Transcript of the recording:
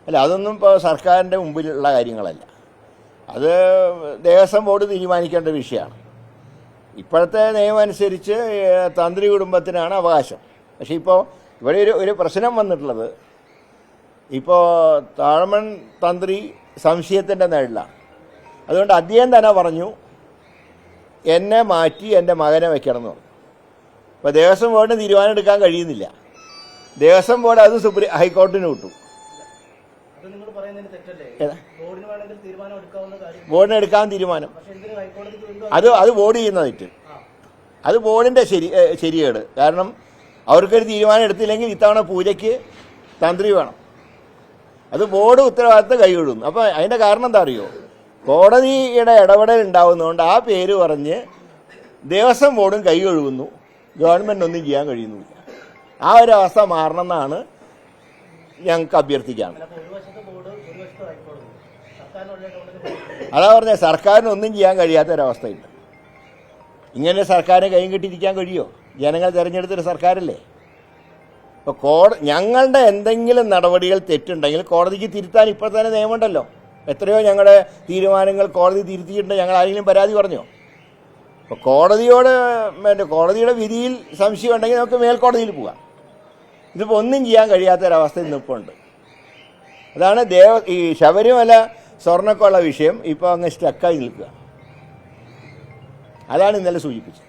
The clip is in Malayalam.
അല്ല, അതൊന്നും ഇപ്പോൾ സർക്കാരിൻ്റെ മുമ്പിലുള്ള കാര്യങ്ങളല്ല. അത് ദേവസ്വം ബോർഡ് തീരുമാനിക്കേണ്ട വിഷയമാണ്. ഇപ്പോഴത്തെ നിയമം അനുസരിച്ച് തന്ത്രി കുടുംബത്തിനാണ് അവകാശം. പക്ഷേ ഇപ്പോൾ ഇവിടെ ഒരു പ്രശ്നം വന്നിട്ടുള്ളത്, ഇപ്പോൾ താഴമൺ തന്ത്രി സംശയത്തിൻ്റെ നിഴലാണ്. അതുകൊണ്ട് അദ്ദേഹം തന്നെ പറഞ്ഞു എന്നെ മാറ്റി എൻ്റെ മകനെ വെക്കണം എന്ന് പറഞ്ഞു. അപ്പോൾ ദേവസ്വം ബോർഡിന് തീരുമാനം എടുക്കാൻ കഴിയുന്നില്ല. ദേവസ്വം ബോർഡ് അത് ഹൈക്കോടതിന് വിട്ടു. ബോർഡിന് എടുക്കാൻ തീരുമാനം അത് ബോർഡ് ചെയ്യുന്ന തെറ്റ്. അത് ബോർഡിൻ്റെ ശരിയേട്. കാരണം അവർക്കൊരു തീരുമാനം എടുത്തില്ലെങ്കിൽ ഇത്തവണ പൂജയ്ക്ക് തന്ത്രി വേണം. അത് ബോർഡ് ഉത്തരവാദിത്തം കൈവിടുന്നു. അപ്പോൾ അതിൻ്റെ കാരണം എന്താ അറിയോ? കോടതിയുടെ ഇടപെടൽ ഉണ്ടാവുന്നതുകൊണ്ട് ആ പേര് പറഞ്ഞ് ദേവസ്വം ബോർഡും കൈ കഴുകുന്നു, ഗവൺമെൻറ് ഒന്നും ചെയ്യാൻ കഴിയുന്നില്ല. ആ ഒരു അവസ്ഥ മാറണമെന്നാണ് ഞങ്ങൾക്ക് അഭ്യർത്ഥിക്കുകയാണ്. അതാ പറഞ്ഞ സർക്കാരിനൊന്നും ചെയ്യാൻ കഴിയാത്തൊരവസ്ഥയുണ്ട്. ഇങ്ങനെ സർക്കാരിന് കൈയും കെട്ടിയിരിക്കാൻ കഴിയുമോ? ജനങ്ങൾ തിരഞ്ഞെടുത്തൊരു സർക്കാരല്ലേ. ഇപ്പോൾ ഞങ്ങളുടെ എന്തെങ്കിലും നടപടികൾ തെറ്റുണ്ടെങ്കിൽ കോടതിക്ക് തിരുത്താൻ ഇപ്പോൾ തന്നെ നിയമമുണ്ടല്ലോ. എത്രയോ ഞങ്ങളുടെ തീരുമാനങ്ങൾ കോടതി തിരുത്തിയിട്ടുണ്ട്. ഞങ്ങൾ ആരെങ്കിലും പരാതി പറഞ്ഞോ? അപ്പോൾ കോടതിയുടെ വിധിയിൽ സംശയം ഉണ്ടെങ്കിൽ നമുക്ക് മേൽക്കോടതിയിൽ പോകാം. ഇതിപ്പോൾ ഒന്നും ചെയ്യാൻ കഴിയാത്തൊരവസ്ഥ ഇന്നിപ്പോൾ ഉണ്ട്. അതാണ് ഈ ശബരിമല സ്വർണ്ണക്കൊള്ള വിഷയം ഇപ്പോൾ അങ്ങ് സ്റ്റക്കായി നിൽക്കുക. അതാണ് ഇന്നലെ സൂചിപ്പിച്ചത്.